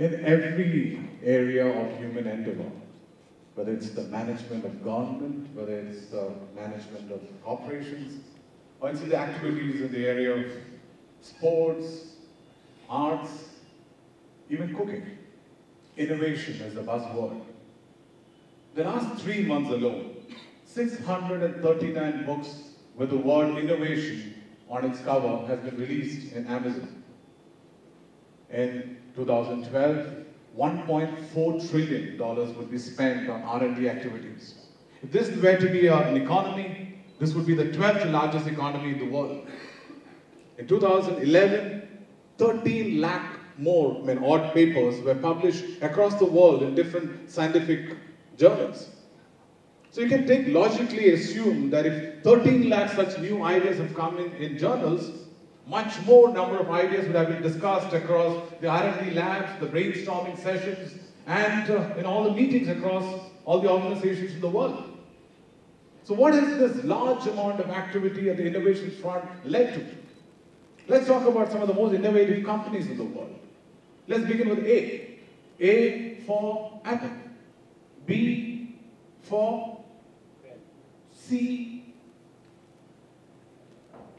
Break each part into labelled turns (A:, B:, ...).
A: in every area of human endeavor, whether it's the management of government, whether it's the management of corporations, or it's the activities in the area of sports, arts, even cooking. Innovation is the buzzword. The last 3 months alone, 639 books with the word innovation on its cover has been released in Amazon. In 2012, $1.4 trillion would be spent on R&D activities. If this were to be an economy, this would be the 12th largest economy in the world. In 2011, 13 lakh more odd papers were published across the world in different scientific journals. So you can logically assume that if 13 lakh such new ideas have come in journals, much more number of ideas would have been discussed across the R&D labs, the brainstorming sessions, and in all the meetings across all the organizations in the world. So what has this large amount of activity at the innovation front led to? Let's talk about some of the most innovative companies in the world. Let's begin with A. A for Apple. B for C.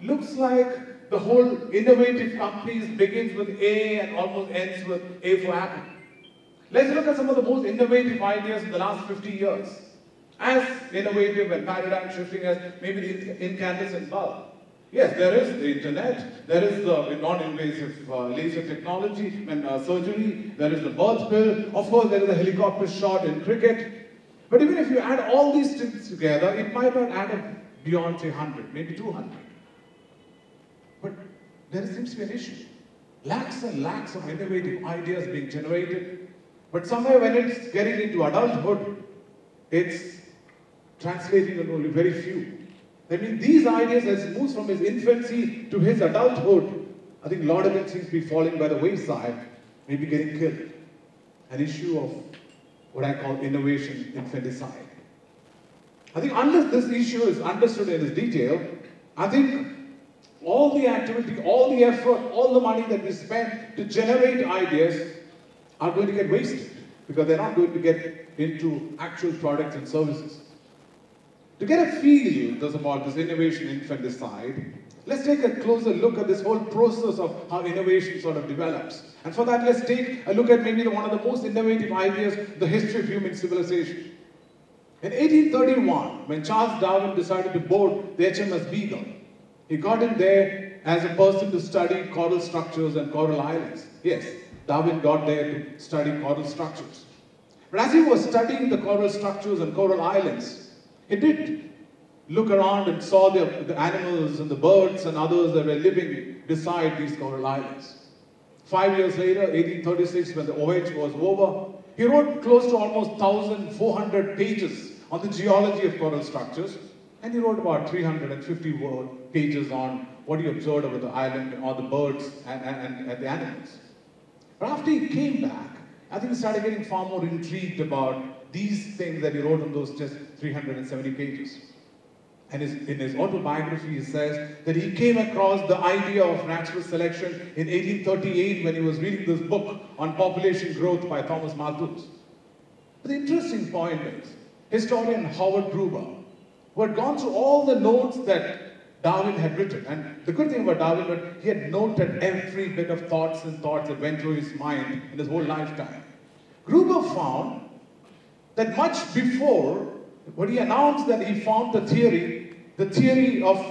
A: Looks like the whole innovative companies begins with A and almost ends with A for Apple. Let's look at some of the most innovative ideas in the last 50 years. As innovative and paradigm shifting as maybe the incandescent bulb. Yes, there is the internet, there is the non-invasive laser technology and surgery, there is the birth pill, of course there is a helicopter shot in cricket. But even if you add all these things together, it might not add up beyond say 100, maybe 200. But there seems to be an issue. Lakhs and lakhs of innovative ideas being generated, but somewhere when it's getting into adulthood, it's translating into only very few. I mean, these ideas, as he moves from his infancy to his adulthood, I think a lot of it seems to be falling by the wayside, maybe getting killed. An issue of what I call innovation infanticide. I think unless this issue is understood in its detail, I think all the activity, all the effort, all the money that we spend to generate ideas are going to get wasted because they're not going to get into actual products and services. To get a feel about this innovation infanticide, let's take a closer look at this whole process of how innovation sort of develops. And for that, let's take a look at maybe one of the most innovative ideas in the history of human civilization. In 1831, when Charles Darwin decided to board the HMS Beagle, he got in there as a person to study coral structures and coral islands. Yes, Darwin got there to study coral structures. But as he was studying the coral structures and coral islands, he did look around and saw the animals and the birds and others that were living beside these coral islands. 5 years later, 1836, when the voyage was over, he wrote close to almost 1,400 pages on the geology of coral structures, and he wrote about 350 pages on what he observed over the island and all the birds and the animals. But after he came back, I think he started getting far more intrigued about these things that he wrote on those just 370 pages. And in his autobiography, he says that he came across the idea of natural selection in 1838 when he was reading this book on population growth by Thomas Malthus. But the interesting point is, historian Howard Gruber, who had gone through all the notes that Darwin had written, and the good thing about Darwin was he had noted every bit of thoughts that went through his mind in his whole lifetime. Gruber found that much before, when he announced that he found the theory of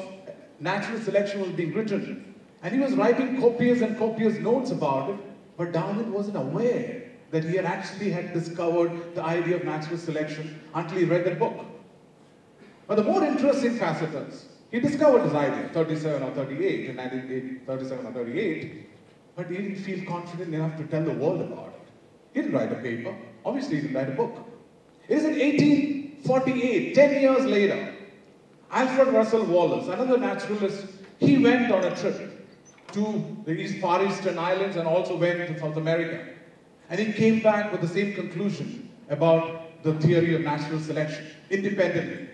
A: natural selection was being written, and he was writing copious and copious notes about it, but Darwin wasn't aware that he had discovered the idea of natural selection until he read that book. But the more interesting facet is, he discovered his idea, 37 or 38, in 1937 or 38, but he didn't feel confident enough to tell the world about it. He didn't write a paper, obviously he didn't write a book. It is in 1848, 10 years later, Alfred Russel Wallace, another naturalist, he went on a trip to the Far Eastern Islands and also went to South America. And he came back with the same conclusion about the theory of natural selection, independently.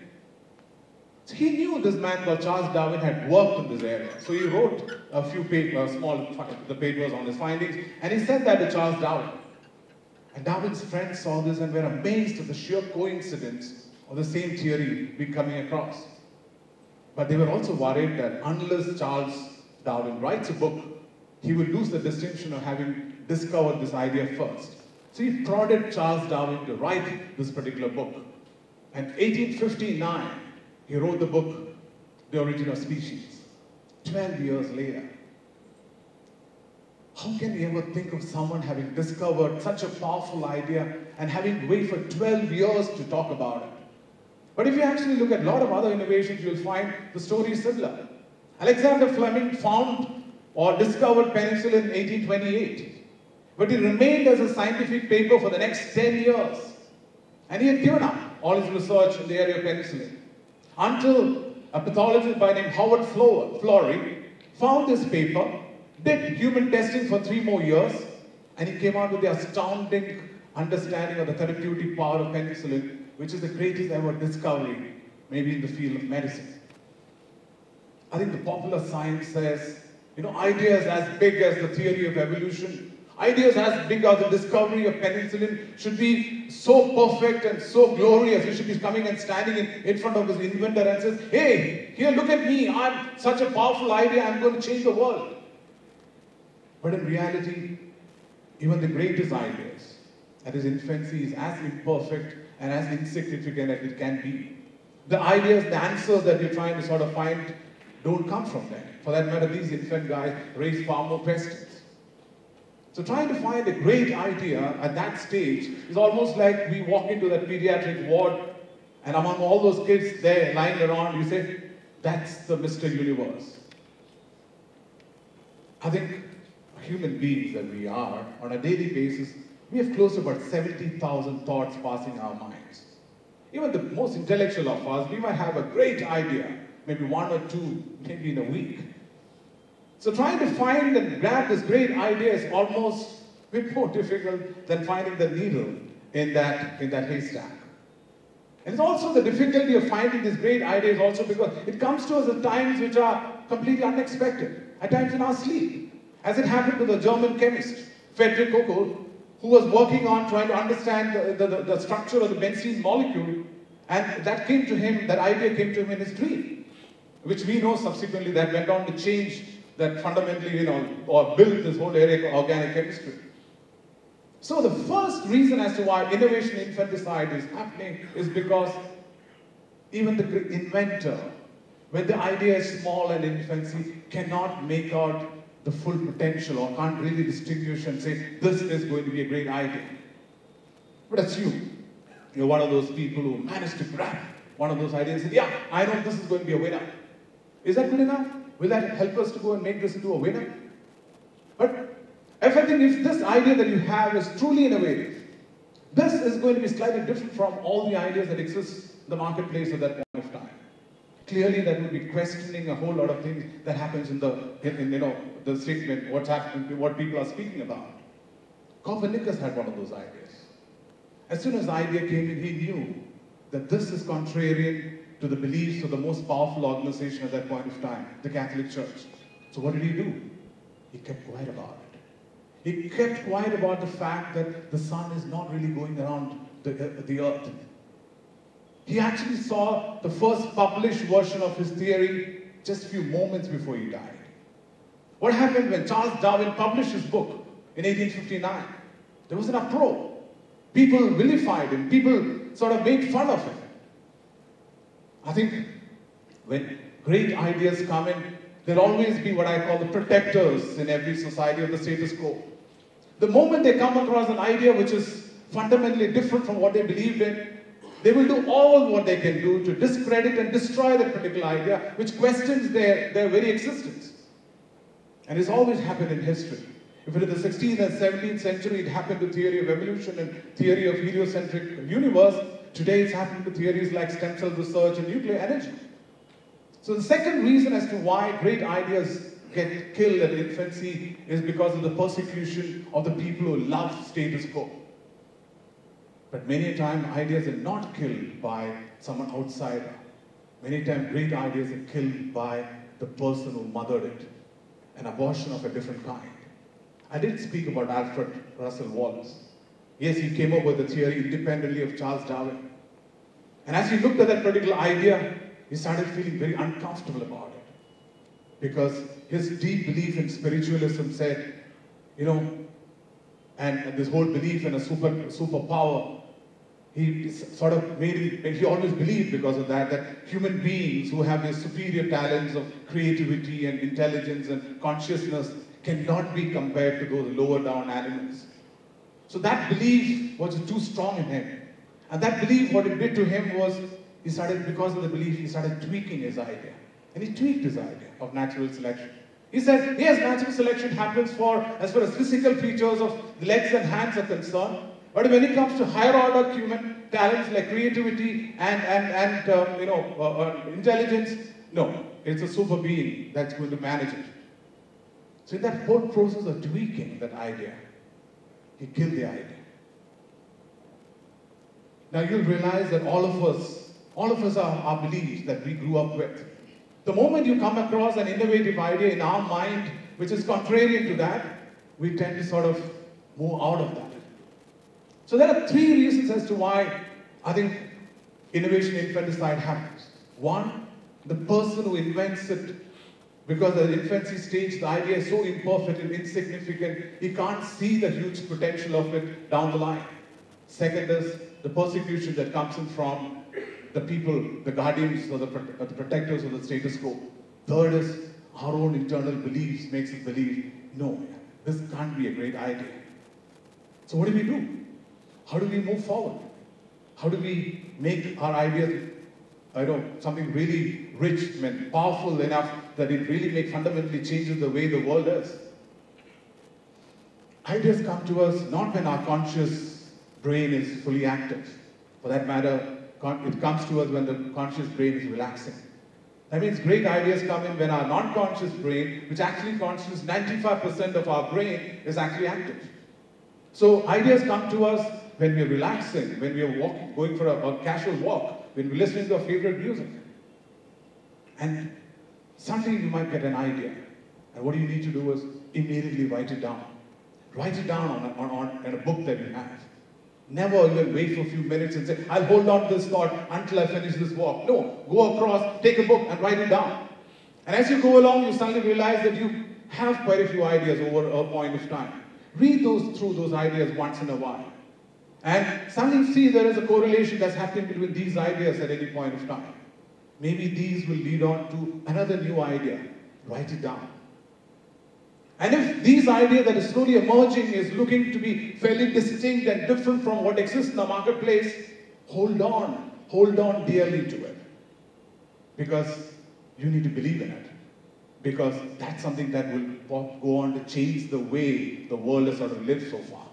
A: So he knew this man called Charles Darwin had worked in this area. So he wrote a few papers on his findings, and he sent that to Charles Darwin. And Darwin's friends saw this and were amazed at the sheer coincidence of the same theory we're coming across. But they were also worried that unless Charles Darwin writes a book, he will lose the distinction of having discovered this idea first. So he prodded Charles Darwin to write this particular book. And 1859, he wrote the book, The Origin of Species. 12 years later. How can we ever think of someone having discovered such a powerful idea and having to wait for 12 years to talk about it? But if you actually look at a lot of other innovations, you'll find the story is similar. Alexander Fleming found or discovered penicillin in 1828. But he remained as a scientific paper for the next 10 years. And he had given up all his research in the area of penicillin. Until a pathologist by the name Howard Florey found this paper, did human testing for 3 more years, and he came out with the astounding understanding of the therapeutic power of penicillin, which is the greatest ever discovery, maybe in the field of medicine. I think the popular science says, ideas as big as the theory of evolution, ideas as big as the discovery of penicillin should be so perfect and so glorious. He should be coming and standing in front of his inventor and says, hey, here, look at me. I'm such a powerful idea. I'm going to change the world. But in reality, even the greatest ideas at its infancy is as imperfect and as insignificant as it can be. The ideas, the answers that you're trying to sort of find don't come from them. For that matter, these infant guys raise far more questions. So trying to find a great idea at that stage is almost like we walk into that pediatric ward and among all those kids there lying around, you say, that's the Mr. Universe. I think human beings that we are, on a daily basis, we have close to about 70,000 thoughts passing our minds. Even the most intellectual of us, we might have a great idea, maybe 1 or 2, maybe in a week. So trying to find and grab this great idea is almost a bit more difficult than finding the needle in that haystack. And it's also the difficulty of finding this great idea is also because it comes to us at times which are completely unexpected, at times in our sleep. As it happened to the German chemist, Friedrich Koch, who was working on trying to understand the structure of the benzene molecule, and that idea came to him in his dream, which we know subsequently that went on to change that fundamentally, or build this whole area of organic chemistry. So the first reason as to why innovation infanticide is happening is because even the inventor, when the idea is small and in infancy, cannot make out the full potential or can't really distinguish and say, this is going to be a great idea. But assume you're one of those people who managed to grab one of those ideas and say, yeah, I know this is going to be a winner. Is that good enough? Will that help us to go and make this into a winner? But if this idea that you have is truly innovative, this is going to be slightly different from all the ideas that exist in the marketplace at that point of time. Clearly, that will be questioning a whole lot of things that happens in the statement, what's happening, what people are speaking about. Copernicus had one of those ideas. As soon as the idea came in, he knew that this is contrarian to the beliefs of the most powerful organization at that point of time, the Catholic Church. So what did he do? He kept quiet about it. He kept quiet about the fact that the sun is not really going around the earth. He actually saw the first published version of his theory just a few moments before he died. What happened when Charles Darwin published his book in 1859? There was an uproar. People vilified him. People sort of made fun of him. I think when great ideas come in, there'll always be what I call the protectors in every society of the status quo. The moment they come across an idea which is fundamentally different from what they believed in, they will do all what they can do to discredit and destroy that particular idea, which questions their very existence. And it's always happened in history. If in the 16th and 17th century it happened to theory of evolution and theory of heliocentric universe, today it's happening to theories like stem cell research and nuclear energy. So the second reason as to why great ideas get killed at infancy is because of the persecution of the people who love status quo. But many times ideas are not killed by someone outsider. Many times great ideas are killed by the person who mothered it. An abortion of a different kind. I did speak about Alfred Russel Wallace. Yes, he came up with the theory independently of Charles Darwin. And as he looked at that particular idea, he started feeling very uncomfortable about it. Because his deep belief in spiritualism said, you know, and this whole belief in a superpower, he sort of made it, and he always believed because of that human beings who have these superior talents of creativity and intelligence and consciousness cannot be compared to those lower down animals. So that belief was too strong in him. And that belief, what it did to him was, because of the belief, he started tweaking his idea. And he tweaked his idea of natural selection. He said, yes, natural selection happens as far as physical features of the legs and hands are concerned. But when it comes to higher order human talents like creativity and intelligence, no, it's a super being that's going to manage it. So in that whole process of tweaking that idea, he killed the idea. Now you'll realize that all of us are our beliefs that we grew up with. The moment you come across an innovative idea in our mind, which is contrarian to that, we tend to sort of move out of that. So there are 3 reasons as to why I think innovation infanticide happens. 1, the person who invents it, because at the infancy stage, the idea is so imperfect and insignificant, he can't see the huge potential of it down the line. Second is the persecution that comes in from the people, the guardians or the protectors of the status quo. Third is our own internal beliefs makes us believe, no, this can't be a great idea. So what do? How do we move forward? How do we make our ideas, something really rich and powerful enough that it really fundamentally changes the way the world is? Ideas come to us not when our conscious brain is fully active. For that matter, it comes to us when the conscious brain is relaxing. That means great ideas come in when our non-conscious brain, which actually constitutes 95% of our brain, is actually active. So ideas come to us when we are relaxing, when we are going for a casual walk, when we're listening to our favorite music. And suddenly you might get an idea. And what you need to do is immediately write it down. Write it down on a book that you have. Never even wait for a few minutes and say, I'll hold on to this thought until I finish this walk. No, go across, take a book and write it down. And as you go along, you suddenly realize that you have quite a few ideas over a point of time. Read through those ideas once in a while. And suddenly see there is a correlation that's happening between these ideas at any point of time. Maybe these will lead on to another new idea. Write it down. And if these ideas that is slowly emerging is looking to be fairly distinct and different from what exists in the marketplace, hold on dearly to it. Because you need to believe in it. Because that's something that will go on to change the way the world has sort of lived so far.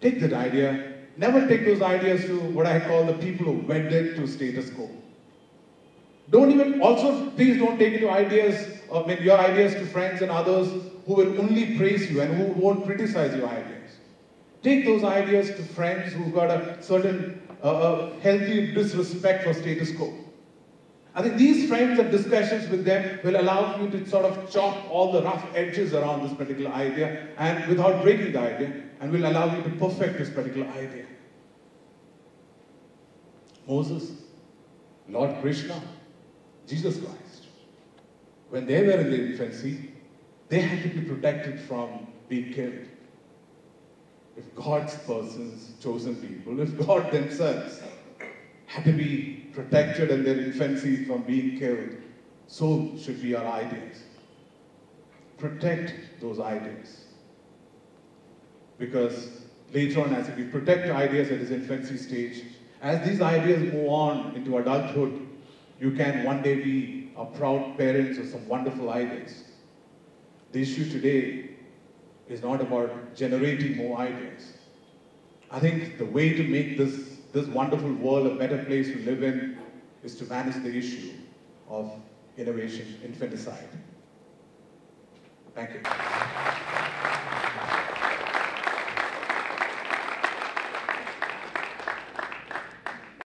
A: Take that idea. Never take those ideas to what I call the people who wedded to status quo. Please don't take your ideas to friends and others who will only praise you and who won't criticize your ideas. Take those ideas to friends who've got a certain healthy disrespect for status quo. I think these friends and discussions with them will allow you to sort of chop all the rough edges around this particular idea and without breaking the idea, and will allow you to perfect this particular idea. Moses, Lord Krishna, Jesus Christ, when they were in the infancy, they had to be protected from being killed. If God's persons, chosen people, if God themselves had to be protected in their infancy from being killed, so should be our ideas. Protect those ideas. Because later on, as we protect ideas at its infancy stage, as these ideas move on into adulthood, you can one day be a proud parents of some wonderful ideas. The issue today is not about generating more ideas. I think the way to make this wonderful world a better place to live in is to manage the issue of innovation infanticide. Thank you.